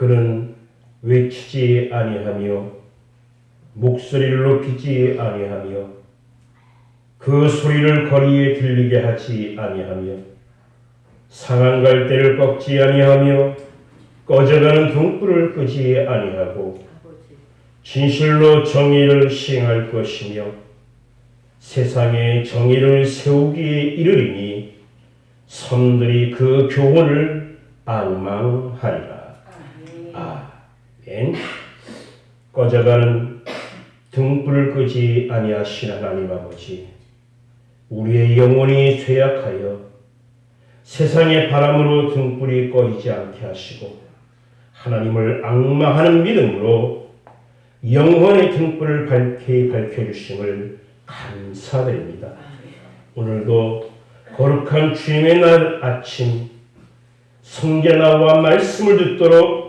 그는 외치지 아니하며 목소리를 높이지 아니하며 그 소리를 거리에 들리게 하지 아니하며 상한 갈대를 꺾지 아니하며 꺼져가는 등불을 끄지 아니하고 진실로 정의를 시행할 것이며 세상에 정의를 세우기에 이르리니 섬들이 그 교훈을 앙망하리라. 아멘. 꺼져가는 등불을 끄지 아니하신 하나님 아버지, 우리의 영혼이 쇠약하여 세상의 바람으로 등불이 꺼지지 않게 하시고 하나님을 앙망하는 믿음으로 영혼의 등불을 밝게 밝혀주심을 감사드립니다. 오늘도 거룩한 주님의 날 아침 성전화와 말씀을 듣도록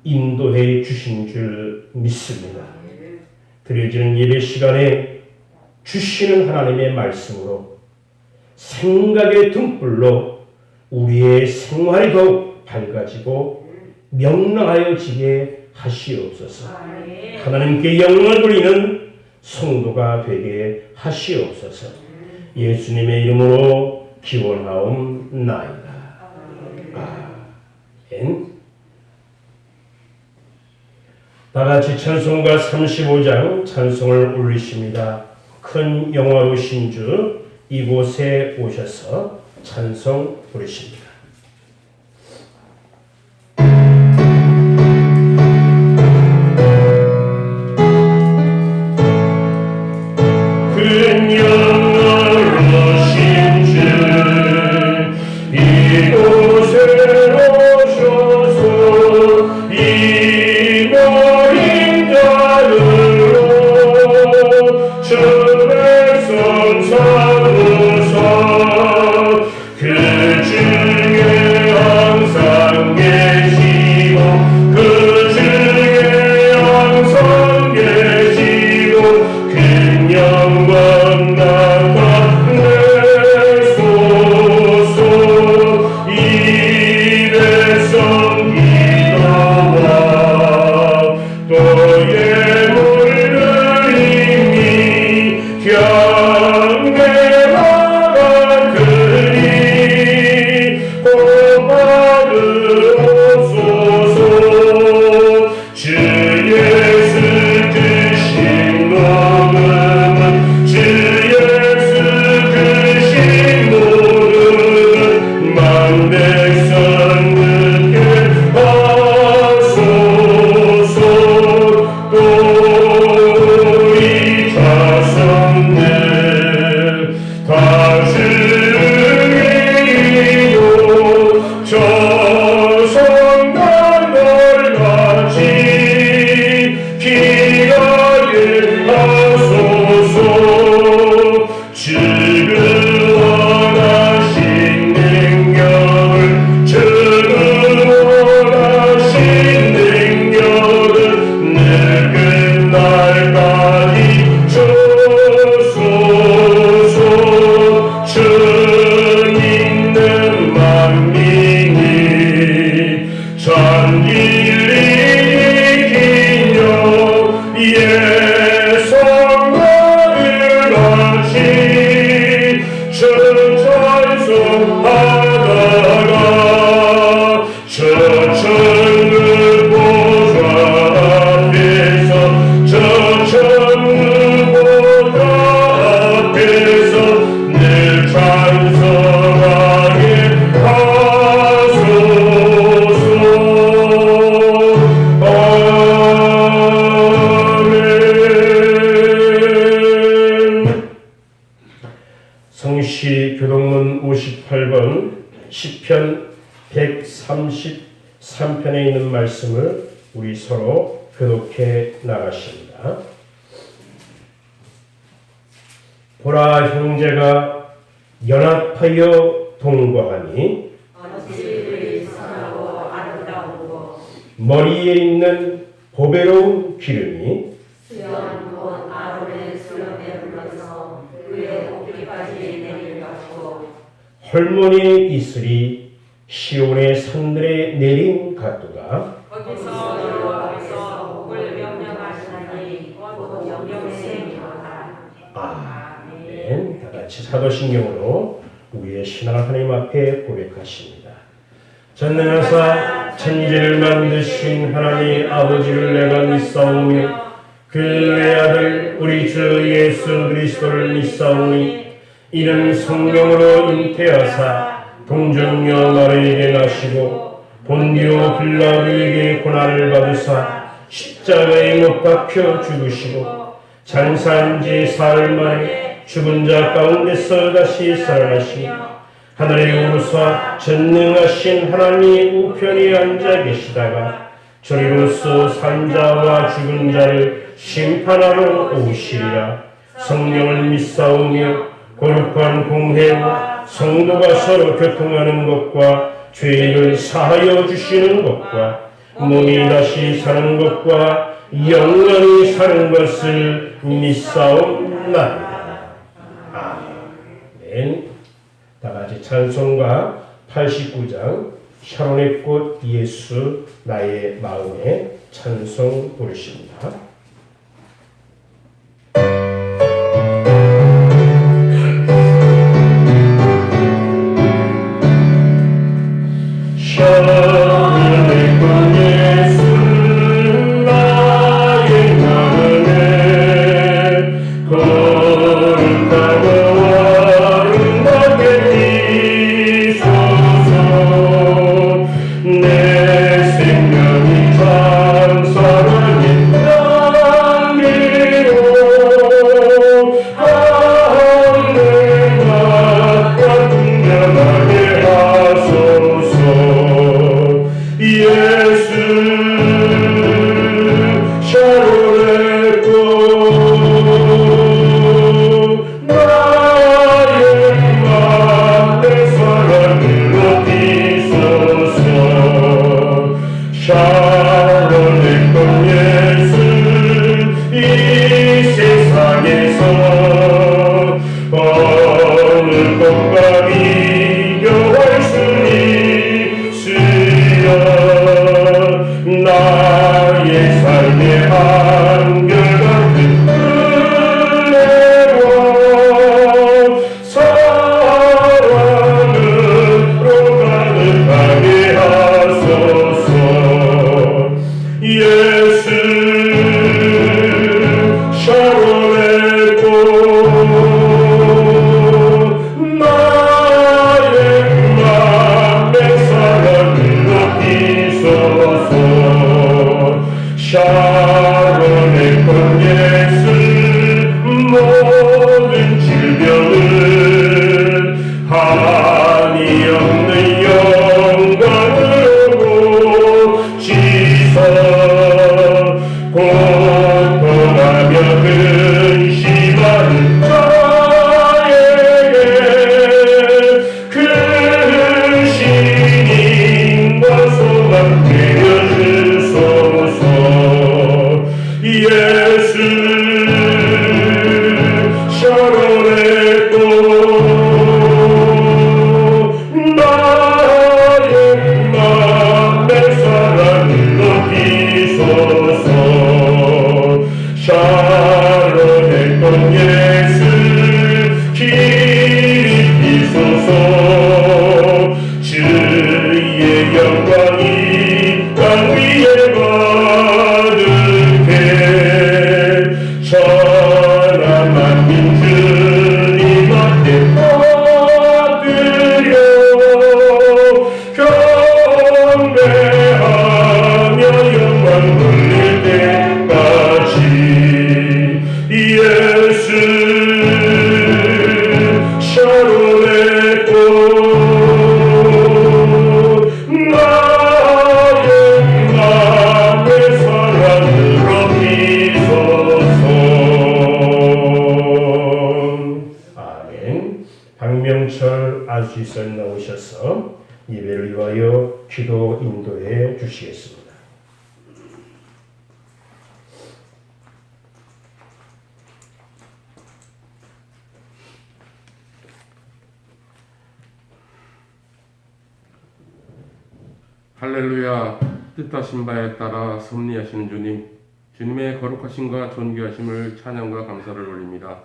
인도해 주신 줄 믿습니다. 드려지는 예배 시간에 주시는 하나님의 말씀으로 생각의 등불로 우리의 생활이 더욱 밝아지고 명랑하여지게 하시옵소서. 하나님께 영광을 돌리는 성도가 되게 하시옵소서. 예수님의 이름으로 기원하옵나이다. 아멘. 다같이 찬송가 35장 찬송을 올리십니다. 큰 영화로우신 주 이곳에 오셔서 찬송 부르십니다. 성시 교동문 58번 시편 133편에 있는 말씀을 우리 서로 교독해 나가십니다. 보라, 형제가 연합하여 동거하니 어찌 선하고 아름다우고 머리에 있는 보배로운 기름이 수염 곧 아론의 수염에 흘러서 그의 목깃까지 내릴 같고 헐머니의 이슬이 시온의 산들에 내린 가토가 거기서 여호와께서 복을 명령하시나니 곧 영생이로다. 아멘. 다 같이 사도신경으로 우리의 신앙을 하나님 앞에 고백하십니다. 전능하사 천지를 만드신 하나님 아버지를 내가 믿사오며 그 외아들 우리 주 예수 그리스도를 믿사오니 이는 성령으로 잉태하사 동정녀 마리에게 나시고 본디오 빌라도에게 고난을 받으사 십자가에 못 박혀 죽으시고 장사한 지 사흘 만에 죽은 자 가운데서 다시 살아나시며 하늘에 오르사 전능하신 하나님 우편에 앉아 계시다가 저리로서 산자와 죽은 자를 심판하러 오시리라. 성령을 믿사오며 거룩한 공회와 성도가 서로 교통하는 것과 죄를 사하여 주시는 것과 몸이 다시 사는 것과 영원히 사는 것을 믿사옵나이다. 아멘. 다 같이 찬송가 89장 샤론의 꽃 예수 나의 마음에 찬송 부르십니다. 샤론의 꽃 예수 나의 마음에 거룩하고 아름답게 피소서. 내 생명이 찬송하는 향기로 하늘과 풍년하게 하소서. 예수 샤론의 꽃 나의 맘 내 사랑을 높이소서. 샤론의 꽃 예수 이 세상에서 어느 꽃과 비교할 수 있으려 나의 삶의 한결같은 은혜와 사랑으로 가득하게 하소서. 예수 샤론의 꽃 나의 맘에 사랑을 높이소서. 샤론의 꽃 예수 모든 질병을 한이 없는 영광으로 고치소. 고통하며 근심하는 자에게 그 신임과 소망 되어주소서. 예수 샤론의 꽃 나의 맘에 사랑을 높이소서. 샤론의 꽃 예수 기리소서. 주의 영광이 땅 위에 가득해 천하 만민 주님 앞에 엎드려 경배하며 영광 돌릴 때까지. 예수 샤론의 꽃 나의 맘에 사랑으로 피소서. 아멘. 박명철 아주이선 나오셔서 예배를 위하여 기도 인도해 주시겠습니다. 할렐루야. 뜻하신 바에 따라 섭리하시는 주님, 주님의 거룩하심과 존귀하심을 찬양과 감사를 올립니다.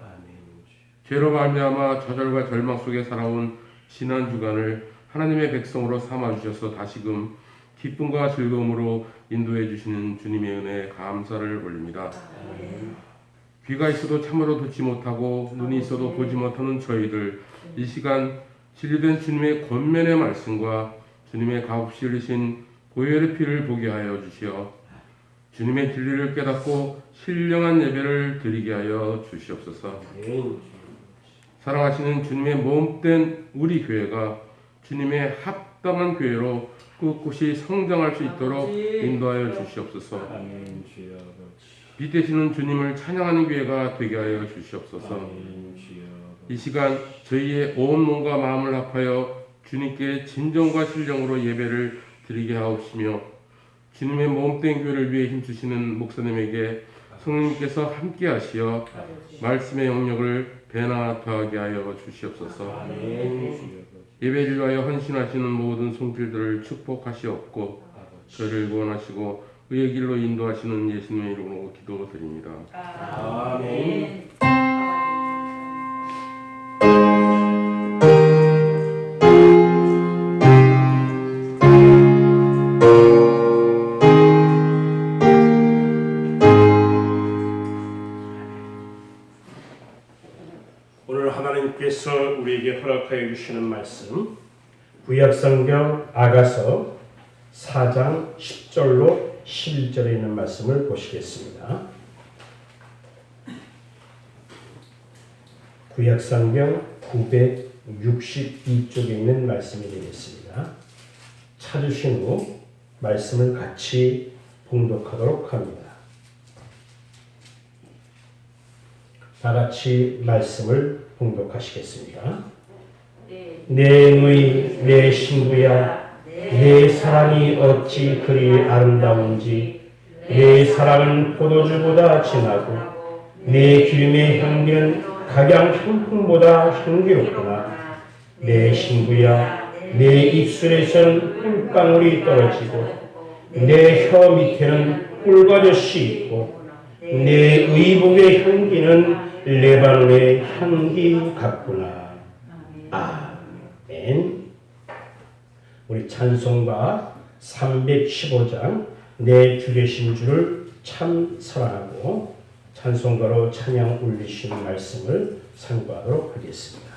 죄로 말미암아 좌절과 절망 속에 살아온 지난 주간을 하나님의 백성으로 삼아주셔서 다시금 기쁨과 즐거움으로 인도해 주시는 주님의 은혜에 감사를 올립니다. 귀가 있어도 참으로 듣지 못하고 눈이 있어도 보지 못하는 저희들, 이 시간 진리된 주님의 권면의 말씀과 주님의 값없이 흘리신 보혈의 피를 보게 하여 주시어 주님의 진리를 깨닫고 신령한 예배를 드리게 하여 주시옵소서. 사랑하시는 주님의 몸된 우리 교회가 주님의 합당한 교회로 꿋꿋이 성장할 수 있도록 인도하여 주시옵소서. 빛 되시는 주님을 찬양하는 교회가 되게 하여 주시옵소서. 이 시간 저희의 온 몸과 마음을 합하여 주님께 진정과 신령으로 예배를 드리게 하옵시며 주님의 몸된 교회를 위해 힘주시는 목사님에게 성령님께서 함께 하시어 말씀의 영역을 배나 더하게 하여 주시옵소서. 예배를 위하여 헌신하시는 모든 손길들을 축복하시옵고 저를 구원하시고 의의 길로 인도하시는 예수님의 이름으로 기도드립니다. 아멘. 오늘 하나님께서 우리에게 허락하여 주시는 말씀, 구약성경 아가서 4장 10절로 11절에 있는 말씀을 보시겠습니다. 구약성경 962쪽에 있는 말씀이 되겠습니다. 찾으신 후 말씀을 같이 봉독하도록 합니다. 다 같이 말씀을 봉독하시겠습니다. 내 누이 내 친구야, 내 사랑이 어찌 그리 아름다운지, 내 사랑은 포도주보다 진하고 내 기름의 향기는 각양 향품보다 향기롭구나. 내 친구야, 내 입술에서는 꿀방울이 떨어지고 내 혀 밑에는 꿀과젖이 있고 내 의복의 향기는 레바논의 향기 같구나. 아멘. 우리 찬송가 315장 내 주 되신 주를 참 사랑하고 찬송가로 찬양 올리시는 말씀을 상고하도록 하겠습니다.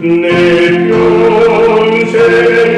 내 평생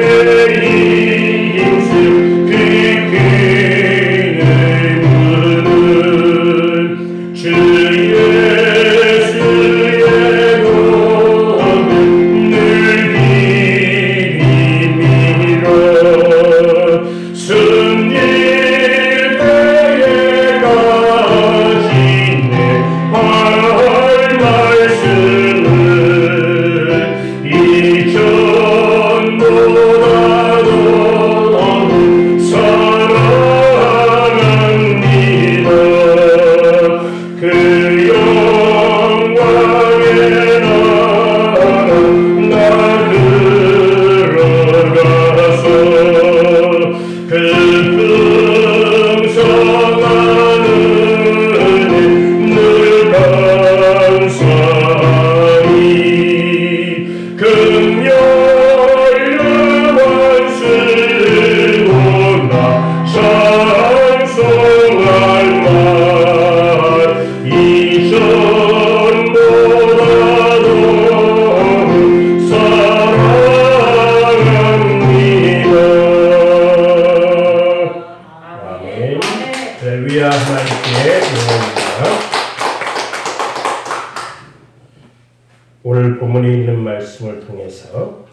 통해서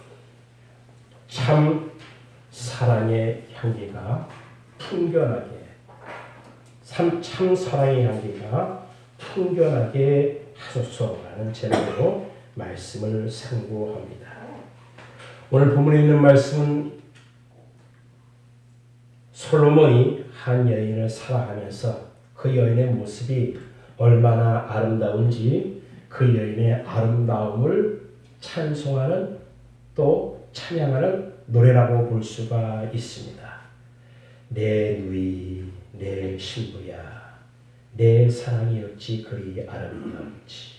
참 사랑의 향기가 풍겨나게 참 사랑의 향기가 풍겨나게 하소서라는 제목으로 말씀을 상고합니다. 오늘 본문에 있는 말씀은 솔로몬이 한 여인을 사랑하면서 그 여인의 모습이 얼마나 아름다운지 그 여인의 아름다움을 찬송하는 또 찬양하는 노래라고 볼 수가 있습니다. 내 누이 내 신부야 내 사랑이 어찌 그리 아름다운지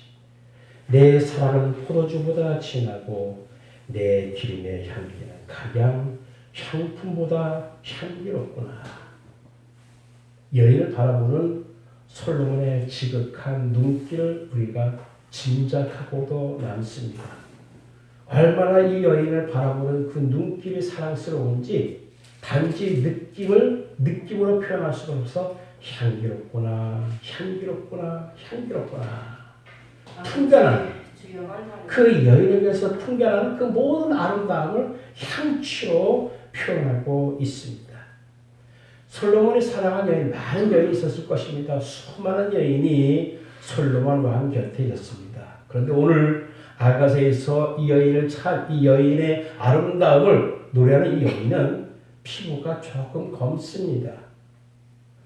내 사랑은 포도주보다 진하고 내 기름의 향기는 각양 향품보다 향기롭구나. 여인을 바라보는 솔로몬의 지극한 눈길을 우리가 짐작하고도 남습니다. 얼마나 이 여인을 바라보는 그 눈길이 사랑스러운지 단지 느낌으로 표현할 수가 없어 향기롭구나, 향기롭구나, 향기롭구나. 풍겨나는 그 여인에게서 풍겨나는 그 모든 아름다움을 향취로 표현하고 있습니다. 솔로몬이 사랑한 여인, 많은 여인이 있었을 것입니다. 수많은 여인이 솔로몬 왕 곁에 있었습니다. 그런데 오늘 아가서에서 이 여인의 아름다움을 노래하는 이 여인은 피부가 조금 검습니다.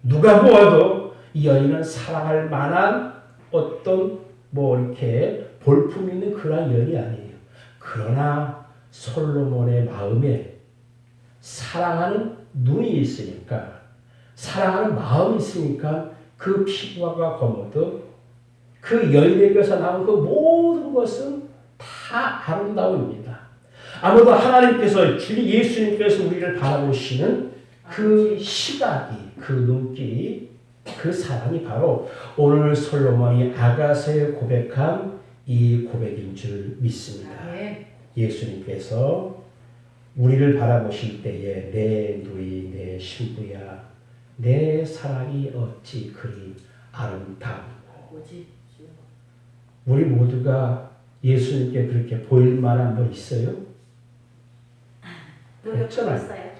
누가 보아도 이 여인은 사랑할 만한 어떤 이렇게 볼품 있는 그런 여인이 아니에요. 그러나 솔로몬의 마음에 사랑하는 눈이 있으니까, 사랑하는 마음이 있으니까 그 피부가 검어도 그 여인에게서 나온 그 모든 것은 다 아름다움입니다. 아무도 하나님께서 주님 예수님께서 우리를 바라보시는 그 시각이, 그 눈길이, 그 사랑이 바로 오늘 솔로몬이 아가서에 고백한 이 고백인 줄 믿습니다. 예수님께서 우리를 바라보실 때에 내 누이 내 신부야 내 사랑이 어찌 그리 아름다우고. 우리 모두가 예수님께 그렇게 보일 만한 분 있어요? 없잖아요.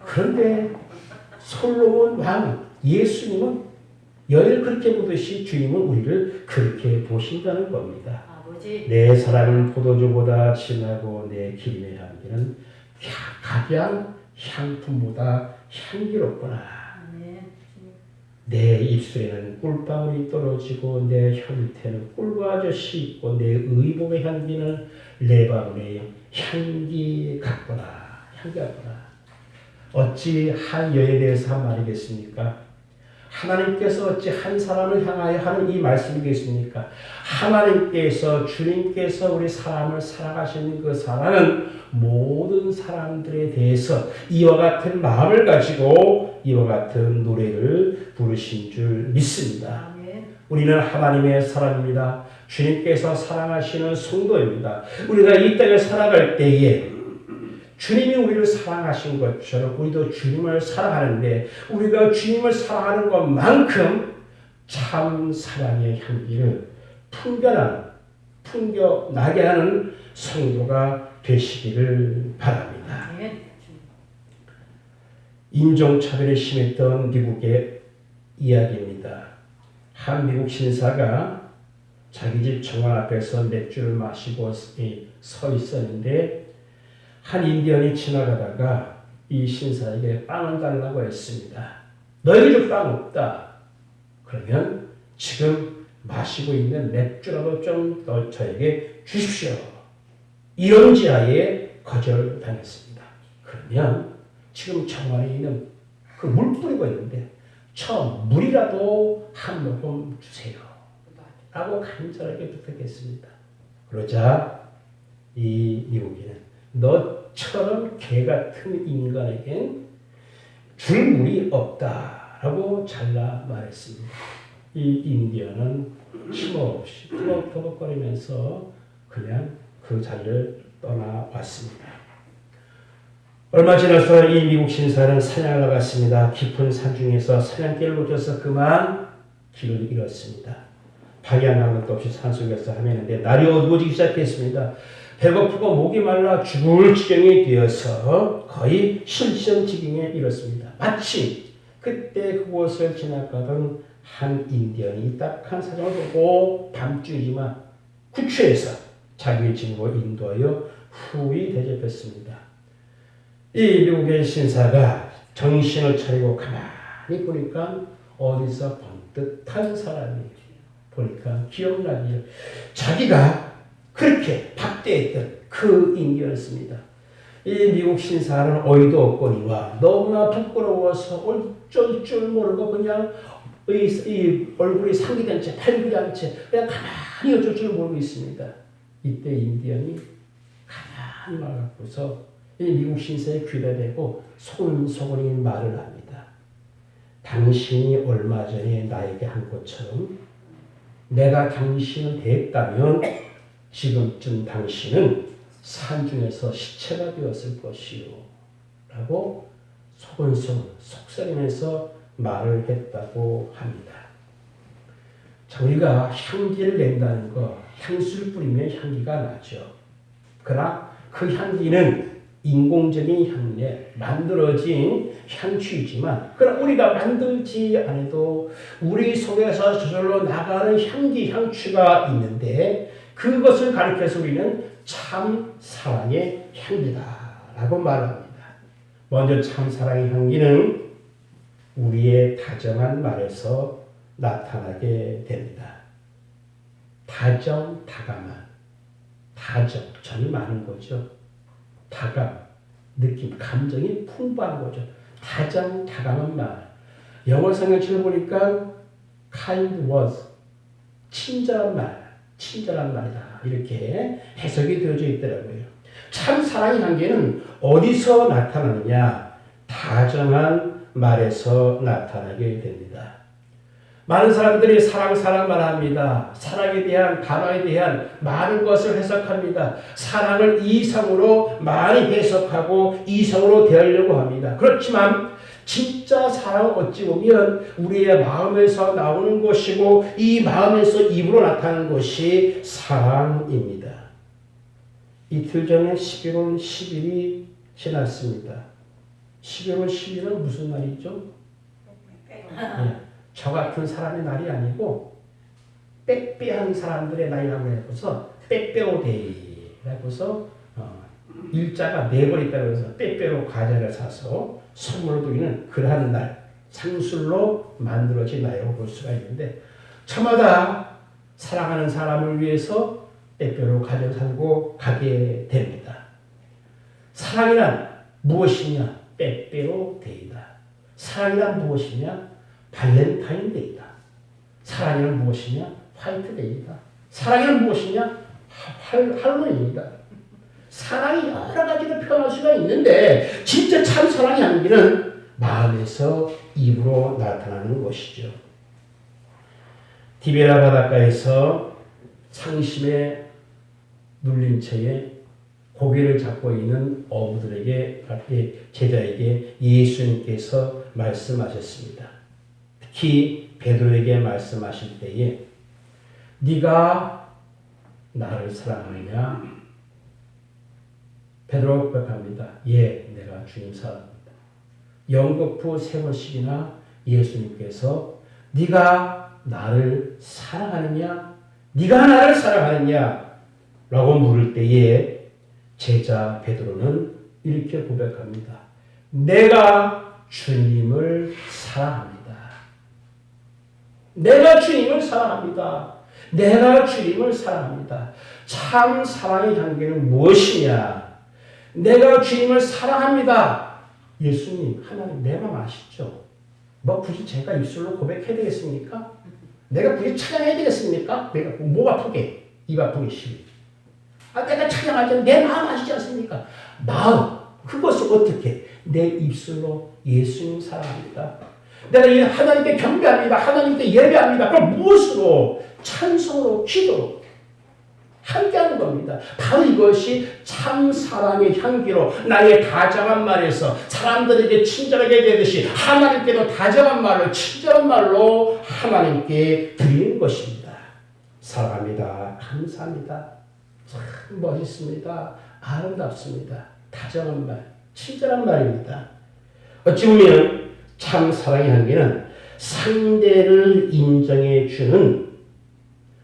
그런데 솔로몬 왕 예수님은 여인을 그렇게 보듯이 주님은 우리를 그렇게 보신다는 겁니다. 내 사랑은 포도주보다 진하고 내 기름의 향기는 각양 향품보다 향기롭구나. 내 입술에는 꿀방울이 떨어지고 내 혀 밑에는 꿀과 젖이 있고 내 의복의 향기는 레바논의 향기 같구나. 향기 같구나. 어찌 한 여인에 대해서 한 말이겠습니까? 하나님께서 어찌 한 사람을 향하여 하는 이 말씀이겠습니까? 하나님께서 주님께서 우리 사람을 사랑하시는 그 사랑은 모든 사람들에 대해서 이와 같은 마음을 가지고 이와 같은 노래를 부르신 줄 믿습니다. 우리는 하나님의 사람입니다. 주님께서 사랑하시는 성도입니다. 우리가 이 땅에 살아갈 때에 주님이 우리를 사랑하신 것처럼 우리도 주님을 사랑하는데 우리가 주님을 사랑하는 것만큼 참 사랑의 향기를 풍겨나게 하는 성도가 되시기를 바랍니다. 인종차별이 심했던 미국의 이야기입니다. 한 미국 신사가 자기 집 정원 앞에서 맥주를 마시고 서 있었는데 한 인디언이 지나가다가 이 신사에게 빵을 달라고 했습니다. 너에게 줄 빵 없다. 그러면 지금 마시고 있는 맥주라도 좀 저에게 주십시오. 이런 지하에 거절당했습니다. 그러면 지금 정원에 있는 그 물 뿌리고 있는데 저 물이라도 한 모금 주세요. 라고 간절하게 부탁했습니다. 그러자 이 미국인은 너처럼 개같은 인간에겐 줄 물이 없다라고 잘라 말했습니다. 이 인디언은 힘없이 터벅터벅거리면서 그냥 그 자리를 떠나왔습니다. 얼마 지나서 이 미국 신사는 사냥을 나갔습니다. 깊은 산중에서 사냥개를 놓쳐서 그만 길을 잃었습니다. 방향 감각도 없이 산속에서 헤매는데 날이 어두워지기 시작했습니다. 배고프고 목이 말라 죽을 지경이 되어서 거의 실천지경에 이르렀습니다. 마침 그때 그곳을 지나가던 한 인디언이 딱 한 사람을 보고 밤중이지만 구추해서 자기 집으로 인도하여 후히 대접했습니다. 이 미국의 신사가 정신을 차리고 가만히 보니까 어디서 본 듯한 사람이 보니까 기억나기를 자기가 그렇게 박대했던 그 인디언이었습니다. 이 미국 신사는 어이도 없거니와 너무나 부끄러워서 어쩔 줄 모르고 그냥 이 얼굴이 상기된 채 팔비한 채 그냥 가만히 어쩔 줄 모르고 있습니다. 이때 인디언이 가만히 말하고서 이 미국 신사의 귀에 대고 소근소근히 말을 합니다. 당신이 얼마 전에 나에게 한 것처럼 내가 당신을 대했다면 지금쯤 당신은 산중에서 시체가 되었을 것이요 라고 소근소근 속삭이면서 말을 했다고 합니다. 자, 우리가 향기를 낸다는 거 향수를 뿌리면 향기가 나죠. 그러나 그 향기는 인공적인 향내 만들어진 향취이지만 그러나 우리가 만들지 않아도 우리 속에서 저절로 나가는 향기 향취가 있는데 그것을 가리켜서 우리는 참 사랑의 향기다라고 말합니다. 먼저 참 사랑의 향기는 우리의 다정한 말에서 나타나게 됩니다. 다정, 다감한, 다정, 정이 많은 거죠. 다감, 느낌, 감정이 풍부한 거죠. 다정, 다감한 말. 영어 성경책을 보니까 kind words, 친절한 말, 친절한 말이다. 이렇게 해석이 되어져 있더라고요. 참 사랑의 관계는 어디서 나타나느냐? 다정한 말에서 나타나게 됩니다. 많은 사람들이 사랑 말합니다. 사랑에 대한 단어에 대한 많은 것을 해석합니다. 사랑을 이성으로 많이 해석하고 이성으로 대하려고 합니다. 그렇지만 진짜 사랑은 어찌 보면 우리의 마음에서 나오는 것이고 이 마음에서 입으로 나타나는 것이 사랑입니다. 이틀 전에 11월 10일이 지났습니다. 11월 10일은 무슨 날이죠? 네. 저 같은 사람의 날이 아니고 빼빼한 사람들의 날이라고 해서 빼빼로데이라고 해서 일자가 네 번 있다고 해서 빼빼로 과자를 사서 선물을 드리는 그러한 날 상술로 만들어진 날이라고 볼 수가 있는데 저마다 사랑하는 사람을 위해서 빼빼로 과자를 사고 가게 됩니다. 사랑이란 무엇이냐? 빼빼로데이다. 사랑이란 무엇이냐? 발렌타인데이다. 사랑이란 무엇이냐? 화이트데이다. 사랑이란 무엇이냐? 할로윈이다. 사랑이 여러 가지로 표현할 수가 있는데 진짜 참 사랑의 향기는 마음에서 입으로 나타나는 것이죠. 디베라 바닷가에서 상심에 눌린 채에 고개를 잡고 있는 어부들에게 제자에게 예수님께서 말씀하셨습니다. 특히 베드로에게 말씀하실 때에 네가 나를 사랑하느냐? 베드로가 고백합니다. 예, 내가 주님 사랑합니다. 연극 후 3번씩이나 예수님께서 네가 나를 사랑하느냐? 네가 나를 사랑하느냐? 라고 물을 때에 제자 베드로는 이렇게 고백합니다. 내가 주님을 사랑합니다. 내가 주님을 사랑합니다. 내가 주님을 사랑합니다. 참 사랑의 향기는 무엇이냐? 내가 주님을 사랑합니다. 예수님, 하나님 내 마음 아시죠? 뭐 굳이 제가 입술로 고백해야 되겠습니까? 내가 굳이 찬양해야 되겠습니까? 내가 목 아프게, 입 아프게 시비. 내가 찬양하지 내 마음 아시지 않습니까? 마음, 그것을 어떻게? 내 입술로 예수님 사랑합니다. 내가 하나님께 경배합니다. 하나님께 예배합니다. 그럼 무엇으로? 찬송으로, 기도로 함께하는 겁니다. 바로 이것이 참 사랑의 향기로 나의 다정한 말에서 사람들에게 친절하게 되듯이 하나님께도 다정한 말로 친절한 말로 하나님께 드리는 것입니다. 사랑합니다. 감사합니다. 참 멋있습니다. 아름답습니다. 다정한 말, 친절한 말입니다. 어찌 보면 참 사랑의 향기는 상대를 인정해 주는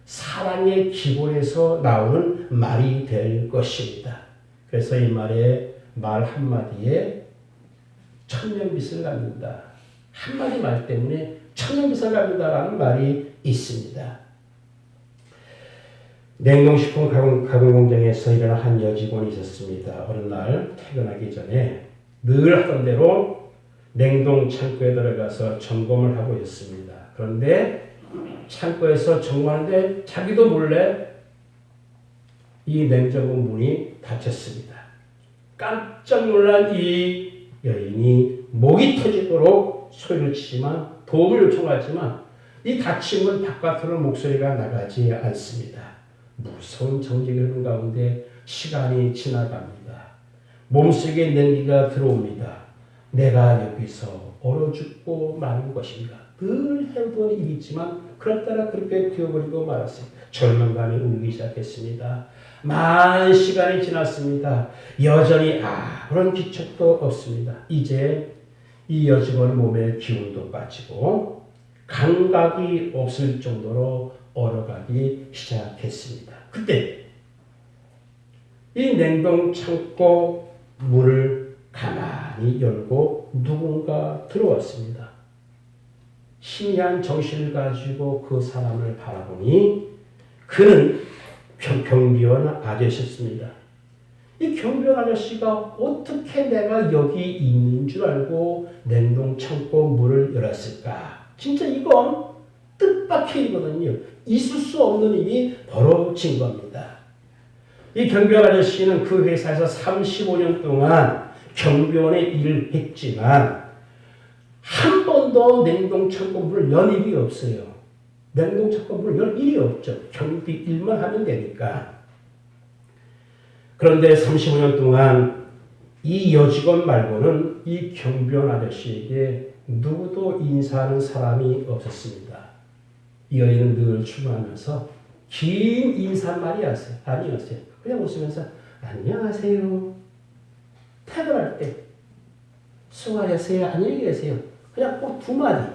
사랑의 기본에서 나오는 말이 될 것입니다. 그래서 이 말의 말 한마디에 천년빛을 갖는다. 한마디 말 때문에 천년빛을 갖는다라는 말이 있습니다. 냉동식품 가공 공장에서 일하는 한 여직원이 있었습니다. 어느 날 퇴근하기 전에 늘 하던 대로 냉동 창고에 들어가서 점검을 하고 있었습니다. 그런데 창고에서 점검하는데 자기도 몰래 이 냉장고 문이 닫혔습니다. 깜짝 놀란 이 여인이 목이 터지도록 소리를 치지만 도움을 요청하지만 이 닫힌 문 바깥으로 목소리가 나가지 않습니다. 무서운 정적이 흐르는 가운데 시간이 지나갑니다. 몸속에 냉기가 들어옵니다. 내가 여기서 얼어 죽고 마는 것인가. 늘 해오던 일이지만 그렇다라 그렇게 되어버리고 말았어요. 절망감이 울기 시작했습니다. 많은 시간이 지났습니다. 여전히 아무런 기척도 없습니다. 이제 이 여직원 몸에 기운도 빠지고 감각이 없을 정도로 얼어가기 시작했습니다. 그때 이 냉동 창고 문을 가만히 열고 누군가 들어왔습니다. 희미한 정신을 가지고 그 사람을 바라보니 그는 경비원 아저씨였습니다. 이 경비원 아저씨가 어떻게 내가 여기 있는 줄 알고 냉동 창고 문을 열었을까? 진짜 이건 뜻밖의 일이거든요. 있을 수 없는 일이 벌어진 겁니다. 이 경비원 아저씨는 그 회사에서 35년 동안 경비원의 일을 했지만 한 번도 냉동 창고 문을 연 일이 없어요. 냉동 창고 문을 열 일이 없죠. 경비 일만 하면 되니까. 그런데 35년 동안 이 여직원 말고는 이 경비원 아저씨에게 누구도 인사하는 사람이 없었습니다. 이 여인은 늘 출근하면서 긴 인사말이 아니었어요. 그냥 웃으면서 안녕하세요. 퇴근할 때 수고하셨어요. 안녕히 계세요. 그냥 꼭 두 마디.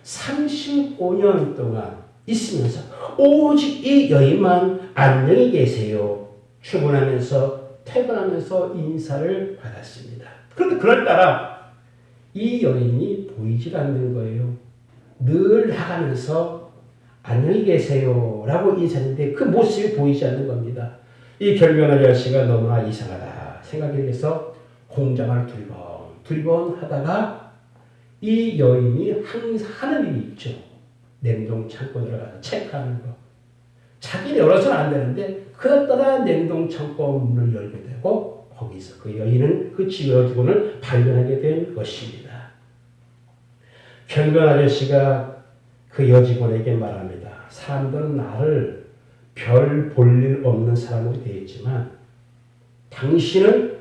35년 동안 있으면서 오직 이 여인만 안녕히 계세요. 출근하면서 퇴근하면서 인사를 받았습니다. 그런데 그럴따라 이 여인이 보이질 않는 거예요. 늘 나가면서 안녕히 계세요 라고 인사했는데 그 모습이 보이지 않는 겁니다. 이 경비원 아저씨가 너무나 이상하다 생각이 돼서 공장을 두리번 하다가 이 여인이 항상 하는 일이 있죠. 냉동 창고 들어가서 체크하는 거. 자기는 열어서는 안 되는데 그랬다가 냉동 창고 문을 열게 되고 거기서 그 여인은 그 여직원을 발견하게 된 것입니다. 경비원 아저씨가 그 여직원에게 말합니다. 사람들은 나를 별 볼 일 없는 사람으로 되었지만 당신은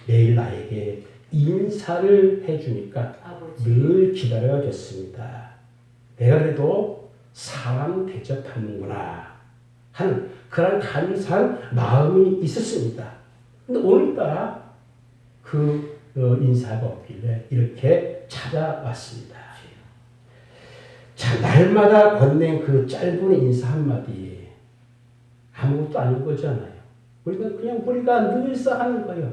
매일 나에게 인사를 해주니까 늘 기다려줬습니다. 내가 그래도 사람 대접하는구나 하는 그런 감사한 마음이 있었습니다. 근데 오늘따라 그 인사가 없길래 이렇게 찾아왔습니다. 자, 날마다 건넨 그 짧은 인사 한마디 아무것도 아닌 거잖아요. 우리가 늘상 하는 거예요.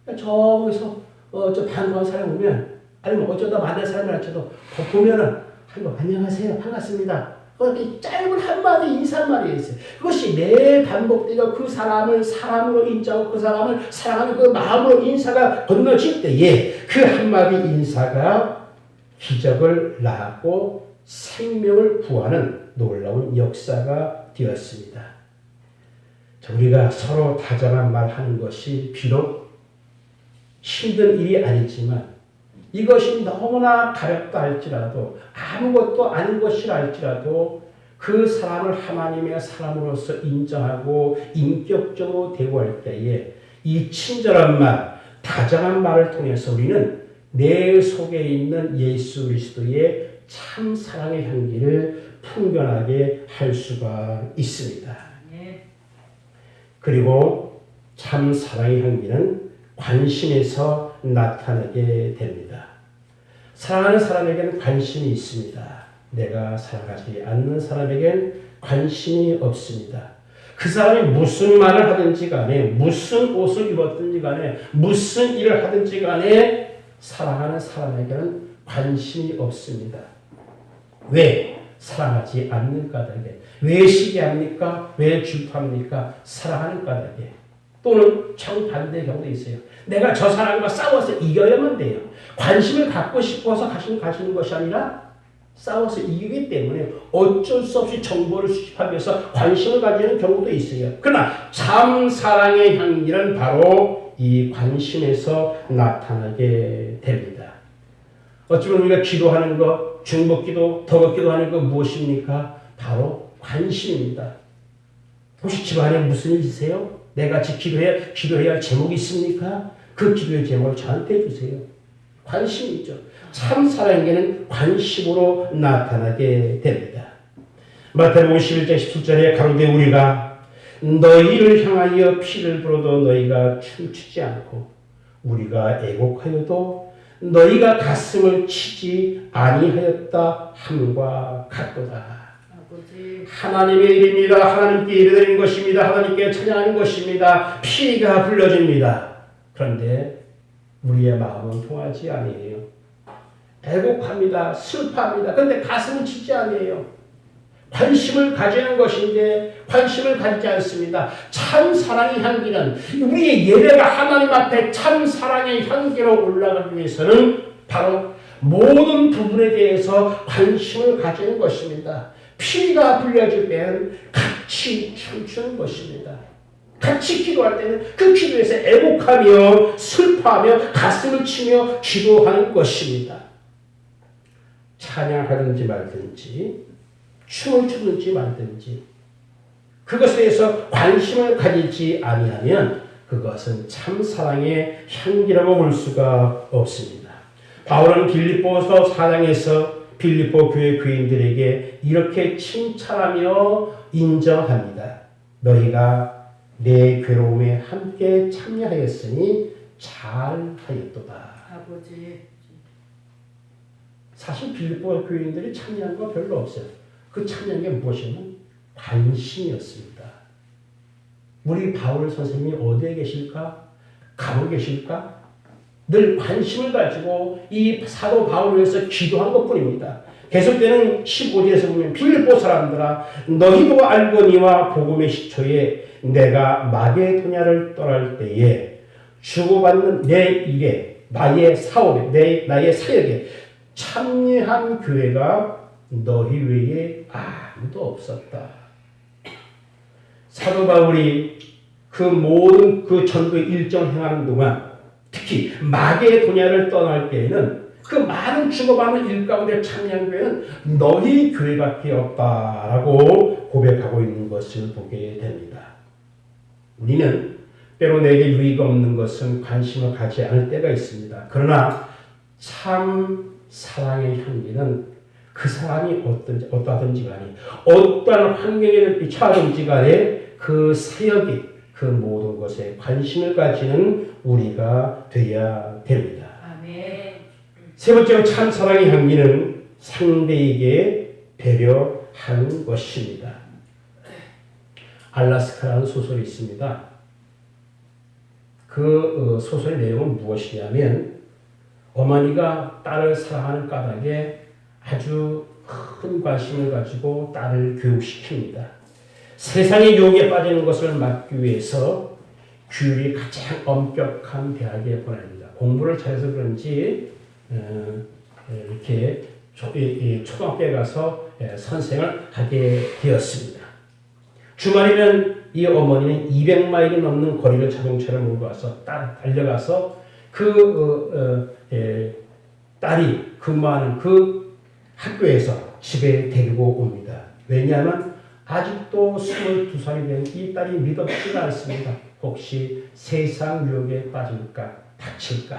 저기서 저 반가운 사람 오면 아니면 어쩌다 만날 사람을 알지도 보면은 안녕하세요 반갑습니다. 짧은 한마디 인사말이 있어요. 그것이 매일 반복되고 그 사람을 사람으로 인정하고 그 사람을 사랑하는 그 마음으로 인사가 건너질 때에 그 한마디 인사가 기적을 낳고 생명을 구하는 놀라운 역사가 되었습니다. 우리가 서로 다정한 말 하는 것이 비록 힘든 일이 아니지만 이것이 너무나 가볍다 할지라도 아무것도 아닌 것이라 할지라도 그 사람을 하나님의 사람으로서 인정하고 인격적으로 대우할 때에 이 친절한 말, 다정한 말을 통해서 우리는 내 속에 있는 예수 그리스도의 참 사랑의 향기를 풍겨나게 할 수가 있습니다. 그리고 참 사랑의 향기는 관심에서 나타나게 됩니다. 사랑하는 사람에게는 관심이 있습니다. 내가 사랑하지 않는 사람에게는 관심이 없습니다. 그 사람이 무슨 말을 하든지 간에, 무슨 옷을 입었든지 간에, 무슨 일을 하든지 간에 사랑하는 사람에게는 관심이 없습니다. 왜? 사랑하지 않는 까닭에. 왜 시기합니까? 왜 질투합니까? 사랑하는 까닭에. 또는 정반대의 경우도 있어요. 내가 저 사람과 싸워서 이겨야만 돼요. 관심을 갖고 싶어서 가시는 것이 아니라 싸워서 이기기 때문에 어쩔 수 없이 정보를 수집하기 위해서 관심을 가지는 경우도 있어요. 그러나 참 사랑의 향기는 바로 이 관심에서 나타나게 됩니다. 어쩌면 우리가 기도하는 것, 중복기도, 덕업기도 하는 것 무엇입니까? 바로 관심입니다. 혹시 집안에 무슨 일 있으세요? 내가 기도해야 할 제목이 있습니까? 그 기도의 제목을 저한테 해주세요. 관심이 있죠. 참 사랑에게는 관심으로 나타나게 됩니다. 마태복음 11장 17절에 가로되 우리가 너희를 향하여 피를 불어도 너희가 춤추지 않고 우리가 애곡하여도 너희가 가슴을 치지 아니하였다 함과 같도다. 하나님의 일입니다. 하나님께 예배드리는 것입니다. 하나님께 찬양하는 것입니다. 피가 불려집니다. 그런데 우리의 마음은 통하지 아니에요. 애곡합니다. 슬퍼합니다. 그런데 가슴은 치지 아니에요. 관심을 가지는 것인데 관심을 가지지 않습니다. 참 사랑의 향기는 우리의 예배가 하나님 앞에 참 사랑의 향기로 올라가기 위해서는 바로 모든 부분에 대해서 관심을 가지는 것입니다. 피가 불려질 때는 같이 춤추는 것입니다. 같이 기도할 때는 그 기도에서 애곡하며 슬퍼하며 가슴을 치며 기도하는 것입니다. 찬양하든지 말든지 춤을 추든지 말든지 그것에 대해서 관심을 가지지 아니하면 그것은 참 사랑의 향기라고 볼 수가 없습니다. 바울은 빌립보서 4장에서 빌립보 교회 교인들에게 이렇게 칭찬하며 인정합니다. 너희가 내 괴로움에 함께 참여하였으니 잘하였도다. 아버지. 사실 빌립보 교인들이 참여한 거 별로 없어요. 그 참여한 게 무엇이냐면 관심이었습니다. 우리 바울 선생님이 어디에 계실까? 감옥에 계실까? 늘 관심을 가지고 이 사도 바울을 위해서 기도한 것뿐입니다. 계속되는 15절에서 보면 빌립보 사람들아 너희도 알거니와 복음의 시초에 내가 마게도냐를 떠날 때에 주고받는 내 일에 나의 사업에 나의 사역에 참여한 교회가 너희 외에 아무도 없었다. 사도 바울이 그 모든 그 전도의 일정 행하는 동안 특히 마게도냐를 떠날 때에는 그 많은 주고받는 일 가운데 참여한 교회는 너희 교회밖에 없다라고 고백하고 있는 것을 보게 됩니다. 우리는 때로 내게 유의가 없는 것은 관심을 가지 않을 때가 있습니다. 그러나 참 사랑의 향기는 그 사람이 어떠하든지 간에 어떠한 환경에 처하든지 간에 그 사역이 그 모든 것에 관심을 가지는 우리가 되어야 됩니다. 아멘. 세 번째로 참 사랑의 향기는 상대에게 배려하는 것입니다. 알라스카라는 소설이 있습니다. 그 소설의 내용은 무엇이냐면 어머니가 딸을 사랑하는 까닭에 아주 큰 관심을 가지고 딸을 교육시킵니다. 세상의 유혹에 빠지는 것을 막기 위해서 규율이 가장 엄격한 대학에 보냅니다. 공부를 잘해서 그런지 이렇게 초등학교에 가서 선생을 하게 되었습니다. 주말이면 이 어머니는 200마일이 넘는 거리를 자동차를 몰고 와서 달려가서 딸이 근무하는 그 학교에서 집에 데리고 옵니다. 왜냐하면 아직도 22살이 된 이 딸이 믿어지지가 않습니다. 혹시 세상 유혹에 빠질까? 다칠까?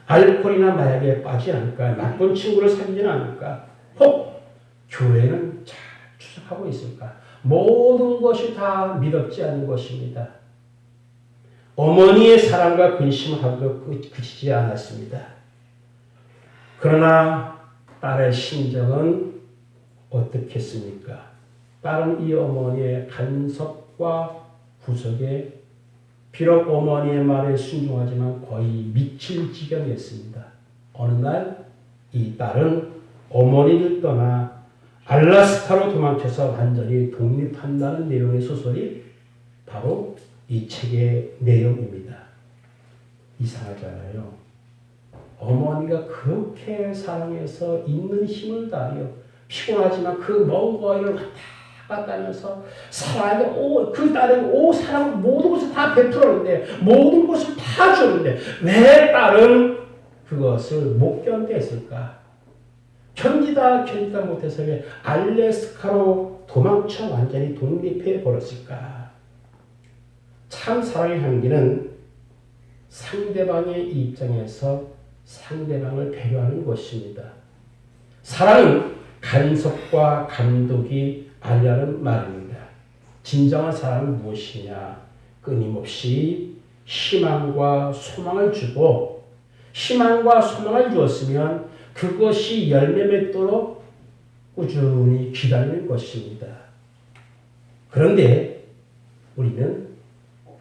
알코올이나 마약에 빠지지 않을까? 나쁜 친구를 사귀지는 않을까? 혹 교회는 잘 추적하고 있을까? 모든 것이 다 미덥지 않은 것입니다. 어머니의 사랑과 근심을 하고 그치지 않았습니다. 그러나 딸의 심정은 어떻겠습니까? 딸은 이 어머니의 간섭과 구속에 비록 어머니의 말에 순종하지만 거의 미칠 지경이었습니다. 어느 날 이 딸은 어머니를 떠나 알라스카로 도망쳐서 완전히 독립한다는 내용의 소설이 바로 이 책의 내용입니다. 이상하잖아요. 어머니가 그렇게 사랑해서 있는 힘을 다하여 피곤하지만 그 먼 거리를 왔다 갔다 하면서 사랑에 그 딸에게 사랑 모든 것을 다 베풀었는데 모든 것을 다 줬는데 왜 딸은 그것을 못 견뎠을까? 견디다 못해서 왜 알래스카로 도망쳐 완전히 독립해 버렸을까? 참 사랑의 향기는 상대방의 입장에서 상대방을 배려하는 것입니다. 사랑은 간섭과 감독이 아니라는 말입니다. 진정한 사랑은 무엇이냐? 끊임없이 희망과 소망을 주고 희망과 소망을 주었으면 그것이 열매 맺도록 꾸준히 기다리는 것입니다. 그런데 우리는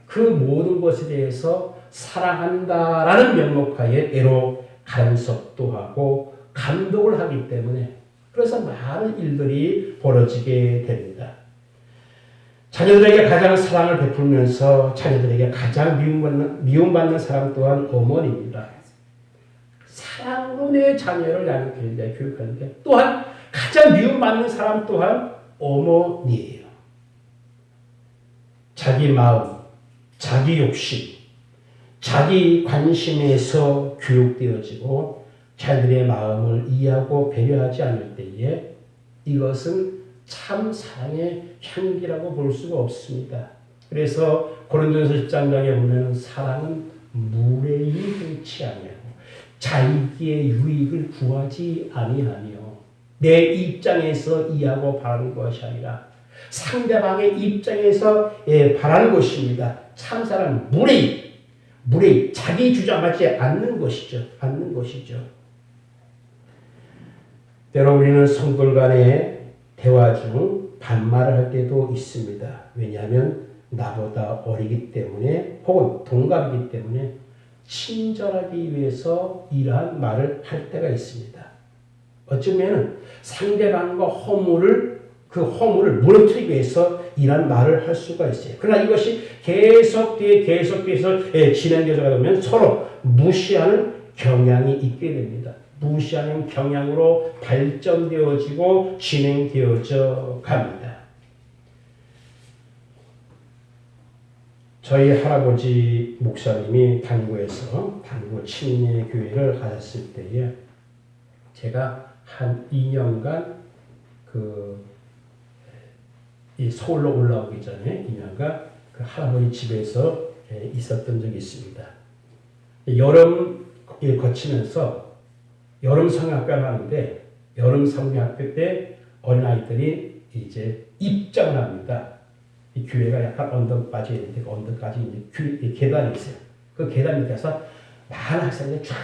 그 모든 것에 대해서 사랑한다라는 명목하에 때로 간섭도 하고 감독을 하기 때문에 그래서 많은 일들이 벌어지게 됩니다. 자녀들에게 가장 사랑을 베풀면서 자녀들에게 가장 미움받는 사람 또한 어머니입니다. 사랑으로 내 자녀를 양육하는데 교육하는데 또한 가장 미움받는 사람 또한 어머니예요. 자기 마음, 자기 욕심, 자기 관심에서 교육되어지고 자녀들의 마음을 이해하고 배려하지 않을 때에 이것은 참 사랑의 향기라고 볼 수가 없습니다. 그래서 고린도전서 10장에 보면 사랑은 무례히 행치 아니하고 자기의 유익을 구하지 아니하며 내 입장에서 이해하고 바라는 것이 아니라 상대방의 입장에서 바라는 것입니다. 참 사랑은 무례히 자기 주장하지 않는 것이죠. 때로 우리는 성도들 간의 대화 중 반말을 할 때도 있습니다. 왜냐하면 나보다 어리기 때문에 혹은 동갑이기 때문에 친절하기 위해서 이러한 말을 할 때가 있습니다. 어쩌면 상대방과 그 허물을 무너뜨리기 위해서 이러한 말을 할 수가 있어요. 그러나 이것이 계속해서 진행되어가 되면 서로 무시하는 경향이 있게 됩니다. 무시하는 경향으로 발전되어지고 진행되어져 갑니다. 저희 할아버지 목사님이 단구 친인의 교회를 하셨을 때에 제가 한 2년간 이 서울로 올라오기 전에 2년간 그 할아버지 집에서 있었던 적이 있습니다. 여름을 거치면서 여름 성경학교를 하는데 여름 성경학교 때 어린아이들이 이제 입장을 합니다. 이 교회가 약간 언덕까지 있는데 그 언덕까지 이제 계단이 있어요. 그 계단 밑에서 많은 학생들이 쫙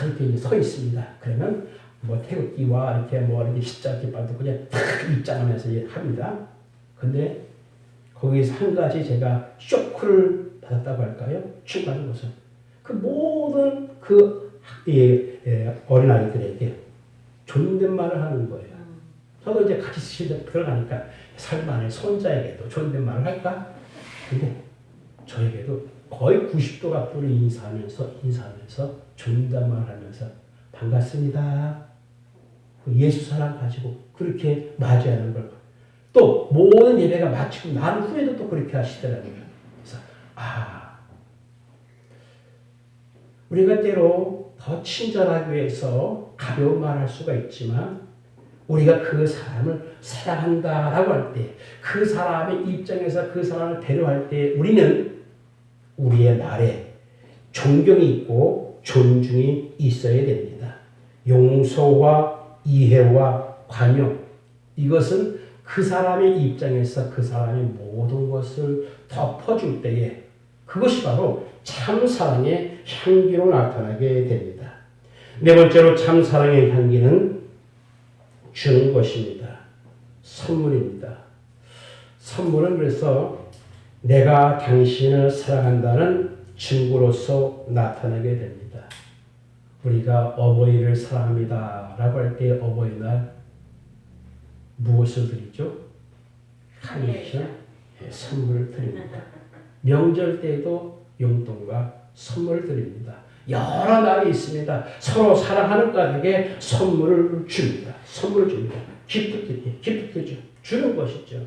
이렇게 서 있습니다. 그러면 뭐 태극기와 이렇게 십자가 깃발도 그냥 탁 입장하면서 합니다. 근데 거기서 한 가지 제가 쇼크를 받았다고 할까요? 충분한 것은 그 모든 어린아이들에게 존댓말을 하는 거예요. 저도 이제 같이 들어가니까 설마 손자에게도 존댓말을 할까? 근데 저에게도 거의 90도 각도로 인사하면서 존댓말을 하면서 반갑습니다. 예수 사랑 가지고 그렇게 맞이하는 걸 또 모든 예배가 마치고 난 후에도 또 그렇게 하시더라고요. 그래서 우리가 때로 더 친절하기 위해서 가벼운 말을 할 수가 있지만 우리가 그 사람을 사랑한다라고 할 때 그 사람의 입장에서 그 사람을 배려할 때 우리는 우리의 말에 존경이 있고 존중이 있어야 됩니다. 용서와 이해와 관용 이것은 그 사람의 입장에서 그 사람의 모든 것을 덮어줄 때에 그것이 바로 참사랑의 향기로 나타나게 됩니다. 네 번째로 참사랑의 향기는 주는 것입니다. 선물입니다. 선물은 그래서 내가 당신을 사랑한다는 증거로서 나타나게 됩니다. 우리가 어버이를 사랑합니다 라고 할 때 어버이날 무엇을 드리죠? 카네이션, 선물을 드립니다. 명절 때에도 용돈과 선물을 드립니다. 여러 날이 있습니다. 서로 사랑하는 가족에게 선물을 줍니다. 선물을 줍니다. 기쁘게 주는 것이죠.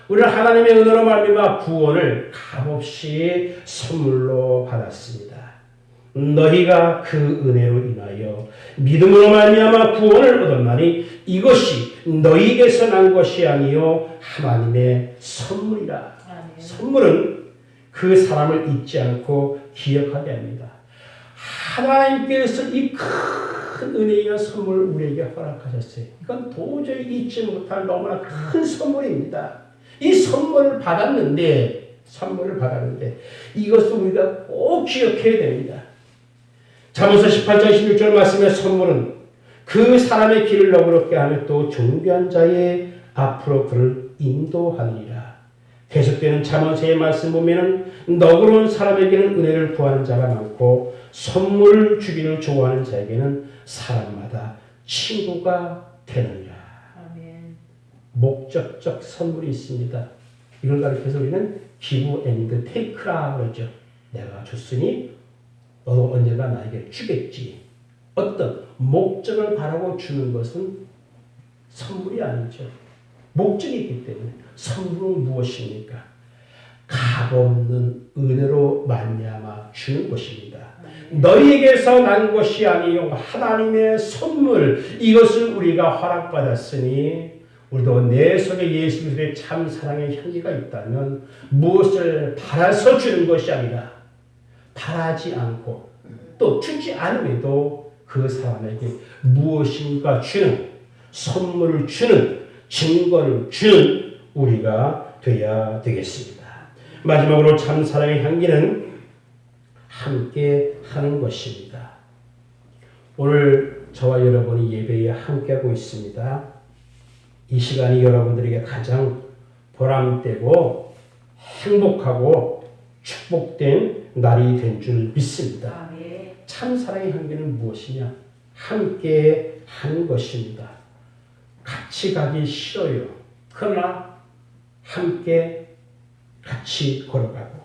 우리는 하나님의 은혜로 말미암아 구원을 값없이 선물로 받았습니다. 너희가 그 은혜로 인하여 믿음으로 말미암아 구원을 얻었나니 이것이 너희에게서 난 것이 아니요 하나님의 선물이라. 선물은 그 사람을 잊지 않고 기억하게 합니다. 하나님께서 이 큰 은혜와 선물을 우리에게 허락하셨어요. 이건 도저히 잊지 못할 너무나 큰 선물입니다. 이 선물을 받았는데 이것을 우리가 꼭 기억해야 됩니다. 잠언서 18장 16절 말씀의 선물은 그 사람의 길을 너그럽게 하며 또 존귀한 자의 앞으로 그를 인도하느니라. 계속되는 잠언서의 말씀 보면은 너그러운 사람에게는 은혜를 구하는 자가 많고 선물 주기를 좋아하는 자에게는 사람마다 친구가 되느니라. 아멘. 목적적 선물이 있습니다. 이걸 가리켜서 우리는 give and take라 그러죠. 내가 줬으니 너도 언젠가 나에게 주겠지. 어떤 목적을 바라고 주는 것은 선물이 아니죠. 목적이 있기 때문에 선물은 무엇입니까? 값없는 은혜로 말미암아 주는 것입니다. 너희에게서 난 것이 아니요 하나님의 선물, 이것을 우리가 허락받았으니 우리도 내 속에 예수 그리스도의 참 사랑의 향기가 있다면 무엇을 바라서 주는 것이 아니라 바라지 않고 또 주지 않음에도 그 사람에게 무엇인가 주는, 선물을 주는, 증거를 주는 우리가 되어야 되겠습니다. 마지막으로 참사랑의 향기는 함께 하는 것입니다. 오늘 저와 여러분이 예배에 함께하고 있습니다. 이 시간이 여러분들에게 가장 보람되고 행복하고 축복된 날이 된 줄 믿습니다. 참사랑의 향기는 무엇이냐? 함께 하는 것입니다. 같이 가기 싫어요. 그러나 함께 같이 걸어가고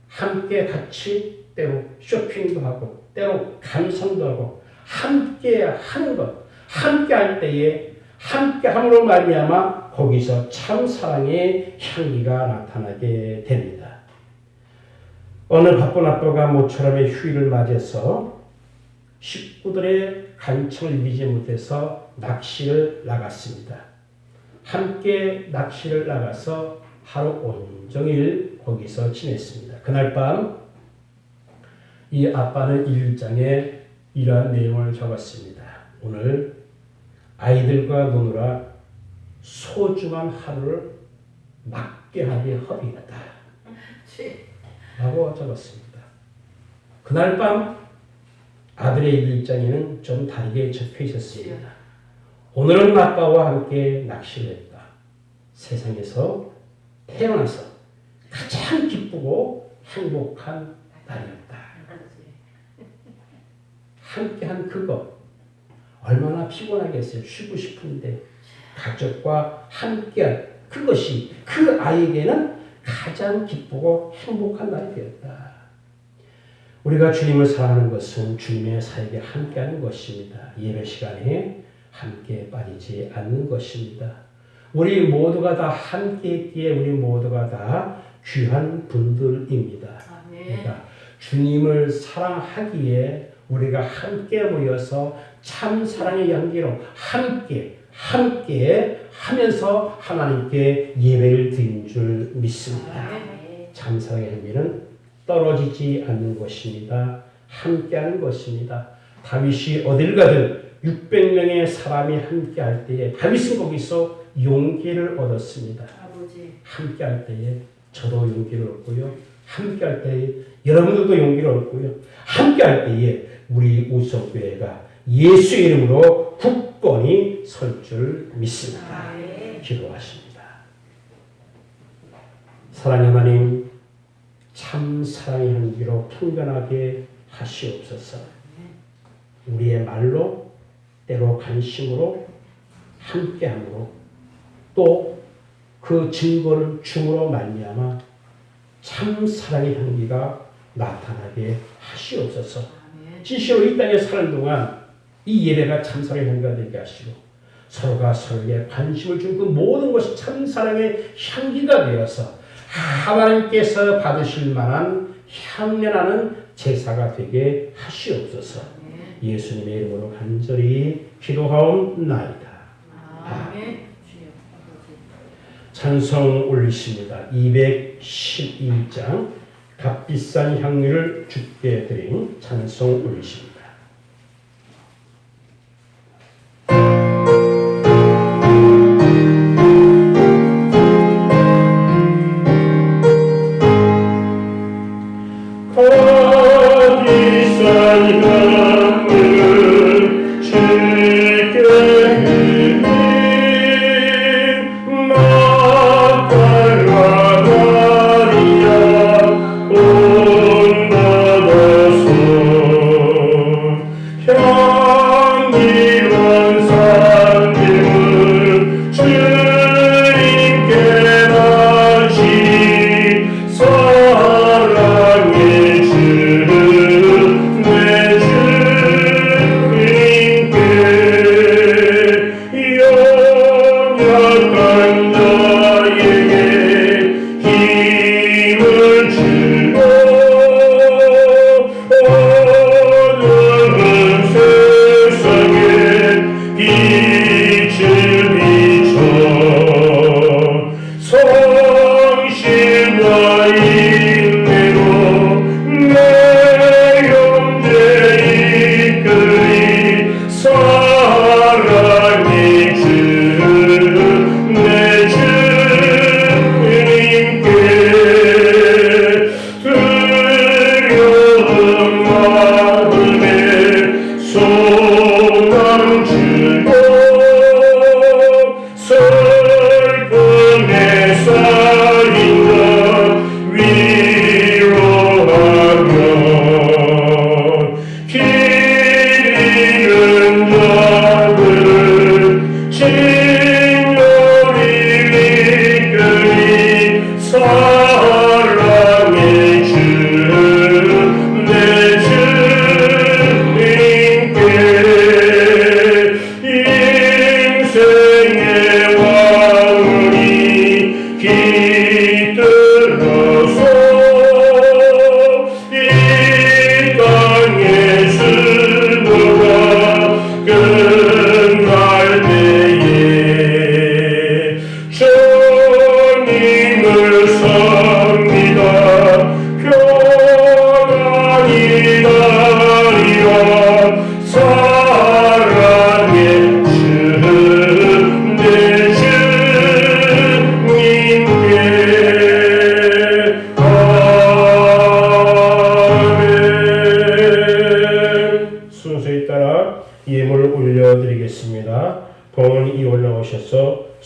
함께 같이 때로 쇼핑도 하고 때로 감상도 하고 함께 하는 것, 함께 할 때에 함께 함으로 말미암아 거기서 참사랑의 향기가 나타나게 됩니다. 어느 바쁜 아빠가 모처럼의 휴일을 맞이해서 식구들의 간청을 이기지 못해서 낚시를 나갔습니다. 함께 낚시를 나가서 하루 온종일 거기서 지냈습니다. 그날 밤 이 아빠는 일기장에 이러한 내용을 적었습니다. 오늘 아이들과 노느라 소중한 하루를 맞게 하기 허비했다 라고 적었습니다. 그날 밤 아들의 일기장에는 좀 다르게 적혀 있었습니다. 오늘은 아빠와 함께 낚시를 했다. 세상에서 태어나서 가장 기쁘고 행복한 날이었다. 함께한 그것 얼마나 피곤하겠어요. 쉬고 싶은데 가족과 함께한 그것이 그 아이에게는 가장 기쁘고 행복한 날이 되었다. 우리가 주님을 사랑하는 것은 주님의 사역에 함께하는 것입니다. 예배 시간에 함께 빠지지 않는 것입니다. 우리 모두가 다 함께했기에 우리 모두가 다 귀한 분들입니다. 그러니까 주님을 사랑하기에 우리가 함께 모여서 참 사랑의 향기로 함께 하면서 하나님께 예배를 드린 줄 믿습니다. 참 사랑의 향기는 떨어지지 않는 것입니다. 함께하는 것입니다. 다윗이 어딜 가든 600명의 사람이 함께할 때에 다윗은 거기서 용기를 얻었습니다. 아버지. 함께 할 때에 저도 용기를 얻고요. 함께 할 때에 여러분들도 용기를 얻고요. 함께 할 때에 우리 우성교회가 예수 이름으로 굳건히 설 줄 믿습니다. 기도하십니다. 사랑의 하나님, 참 사랑의 향기로 편견하게 하시옵소서. 우리의 말로 때로 관심으로 함께함으로 또 그 증거를 줌으로 말미암아 참 사랑의 향기가 나타나게 하시옵소서. 진실로 이 땅에 사는 동안 이 예배가 참 사랑의 향기가 되게 하시고 서로가 서로에게 관심을 준 그 모든 것이 참 사랑의 향기가 되어서 하나님께서 받으실 만한 향연하는 제사가 되게 하시옵소서. 예수님의 이름으로 간절히 기도하옵나이다. 아멘. 찬송 올리십니다. 212장 값비싼 향유를 주께 드린 찬송 올리십니다. 값비싼 향유를 주께 드린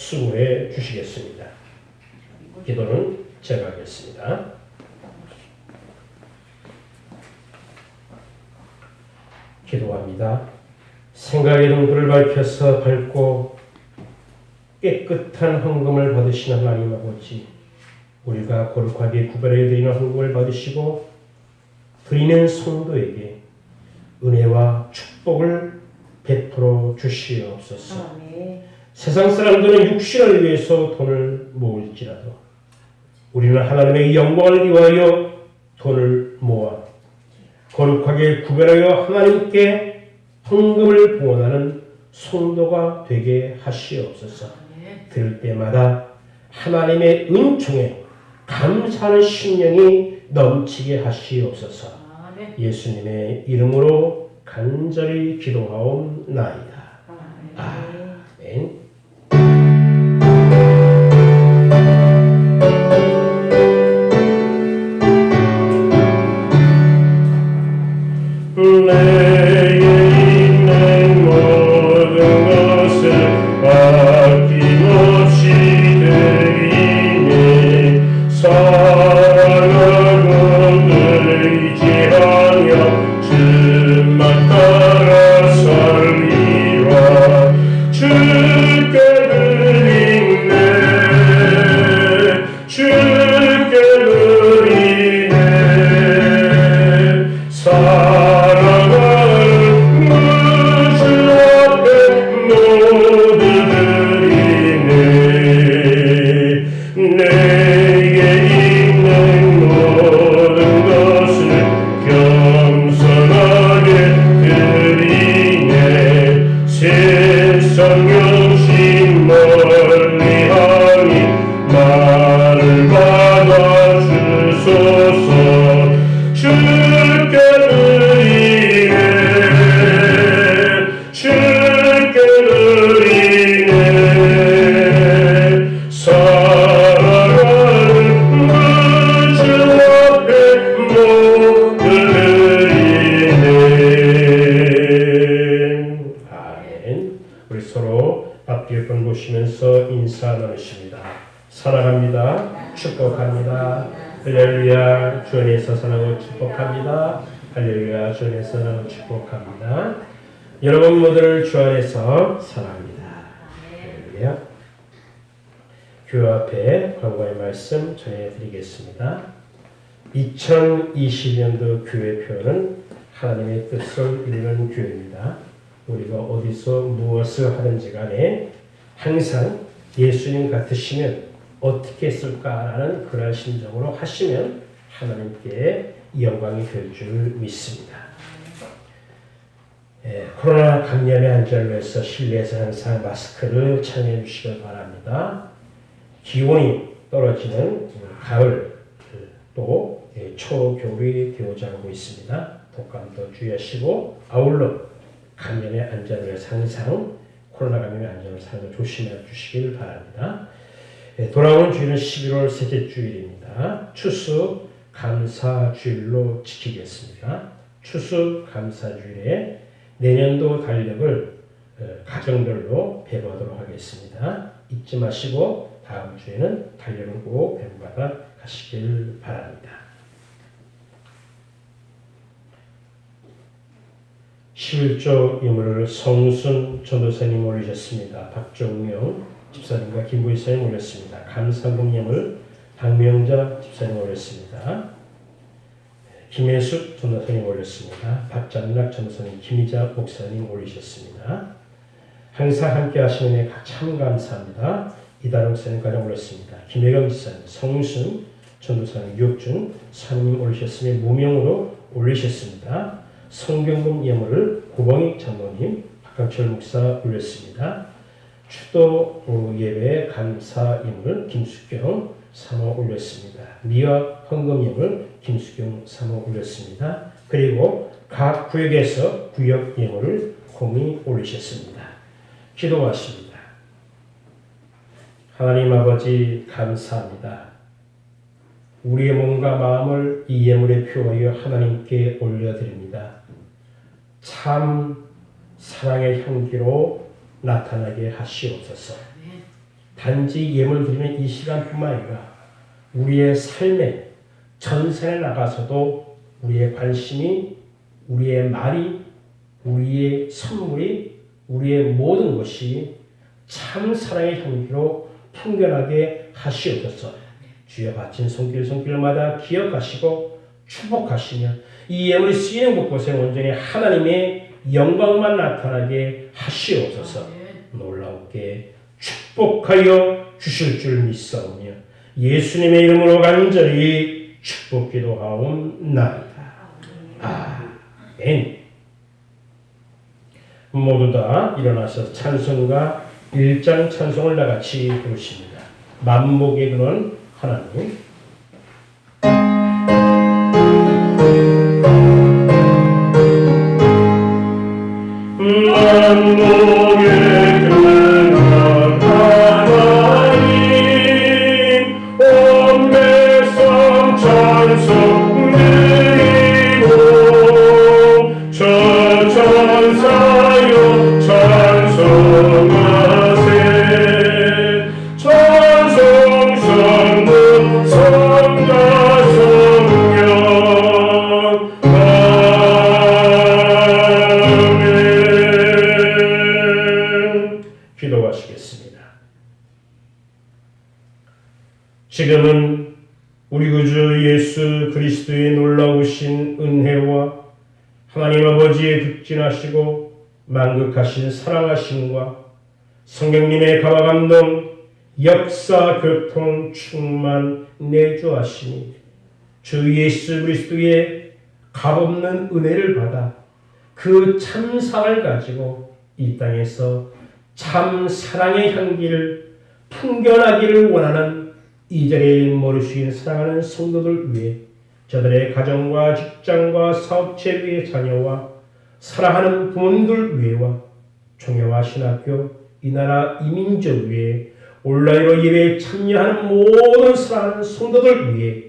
수고해 주시겠습니다. 기도는 제가 하겠습니다. 기도합니다. 생각의 등불을 밝혀서 밝고 깨끗한 헌금을 받으시는 하나님 아버지, 우리가 거룩하게 구별해 드리는 헌금을 받으시고 드리는 성도에게 은혜와 축복을 베풀어 주시옵소서. 세상 사람들은 육신을 위해서 돈을 모을지라도 우리는 하나님의 영광을 위하여 돈을 모아 거룩하게 구별하여 하나님께 헌금을 봉헌하는 성도가 되게 하시옵소서. 들을 때마다 하나님의 은총에 감사하는 심령이 넘치게 하시옵소서. 예수님의 이름으로 간절히 기도하옵나이다. 아멘. 내게 있는 모든 것을 아낌없이 드리니 사랑하고 의지하며 주만 따라 살리라. 주께 드리네 주께 드리네 사랑하는 주 앞에 모두 드리네. 내게 있는 모든 것을 겸손하게 드리네. 세상 영신 멀리하니 나를 받아주소서. 주께 드리네 주께 드리네 사랑하는 주 앞에 모두 드리네. 아멘. 우리 서로 앞뒤에 분 보시면서 인사 나누십니다. 사랑합니다. 축복합니다. 할렐루야. 주 안에서 사랑하고 축복합니다. 할렐루야. 주 안에서 사랑하고 축복합니다. 여러분 모두를 주 안에서 사랑합니다. 할렐루야. 교회 앞에 광고의 말씀 전해드리겠습니다. 2020년도 교회표는 하나님의 뜻을 이루는 교회입니다. 우리가 어디서 무엇을 하든지 간에 항상 예수님 같으시면 어떻게 했을까라는 그런 심정으로 하시면 하나님께 영광이 될 줄 믿습니다. 코로나 감염의 안전을 위해서 실내에서 항상 마스크를 착용해 주시길 바랍니다. 기온이 떨어지는 가을 또 초겨울이 되어져 가고 있습니다. 독감도 주의하시고 아울러 감염의 안전을 위해서 항상 코로나 감염의 안전을 상당히 조심해 주시길 바랍니다. 돌아오는 주일은 11월 셋째 주일입니다. 추수 감사주일로 지키겠습니다. 추수 감사주일에 내년도 달력을 가정별로 배부하도록 하겠습니다. 잊지 마시고 다음 주에는 달력을 꼭 배부받아 가시길 바랍니다. 11조 예물을 성순 전도사님 올리셨습니다. 박종명 집사님과 김부희사님 올렸습니다. 감사금 예물 박명자 집사님 올렸습니다. 김혜숙 전도사님 올렸습니다. 박장락 전도사님, 김희자 목사님 올리셨습니다. 항상 함께 하시는 애 참 감사합니다. 이다롱 목사님 가장 올렸습니다. 김혜경 집사님, 성순 전도사님, 유혁준 사모님 올리셨으며 무명으로 올리셨습니다. 성경금 예물을 고봉익 장로님, 박강철 목사 올렸습니다. 추도 예배 감사 예물 김수경 사모 올렸습니다. 미화 헌금 예물 김수경 사모 올렸습니다. 그리고 각 구역에서 구역 예물을 공히 올리셨습니다. 기도하십니다. 하나님 아버지 감사합니다. 우리의 몸과 마음을 이 예물에 표하여 하나님께 올려드립니다. 참 사랑의 향기로 나타나게 하시옵소서. 단지 예물 드리는 이 시간뿐만 아니라 우리의 삶에 전선에 나가서도 우리의 관심이, 우리의 말이, 우리의 선물이, 우리의 모든 것이 참 사랑의 향기로 풍겨나게 하시옵소서. 주여 바친 손길마다 기억하시고 축복하시며 이 예물이 쓰이는 곳곳에 온전히 하나님의 영광만 나타나게 하시옵소서. 놀라우게 축복하여 주실 줄 믿사오며 예수님의 이름으로 간절히 축복 기도하옵나이다. 아멘. 모두 다 일어나셔서 찬송가 1장 찬송을 나같이 부르십니다. 만복의 근원 하나님. 만복의 근원 하나님, 온 백성 찬송 드리고 지금은 우리 구주 예수 그리스도의 놀라우신 은혜와 하나님 아버지의 극진하시고 만극하신 사랑하심과 성령님의 가와 감동, 역사, 교통, 충만, 내주하시니 주 예수 그리스도의 값없는 은혜를 받아 그 참상을 가지고 이 땅에서 참 사랑의 향기를 풍겨나기를 원하는 이 자리에 모르시긴 사랑하는 성도들 위해 저들의 가정과 직장과 사업체 위의 자녀와 사랑하는 부모님들 위해와 총회와 신학교 이 나라 이민족 위해 온라인으로 예배에 참여하는 모든 사랑하는 성도들 위해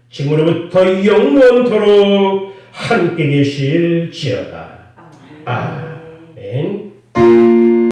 지금으로부터 영원토록 함께 계실지어다. 아멘.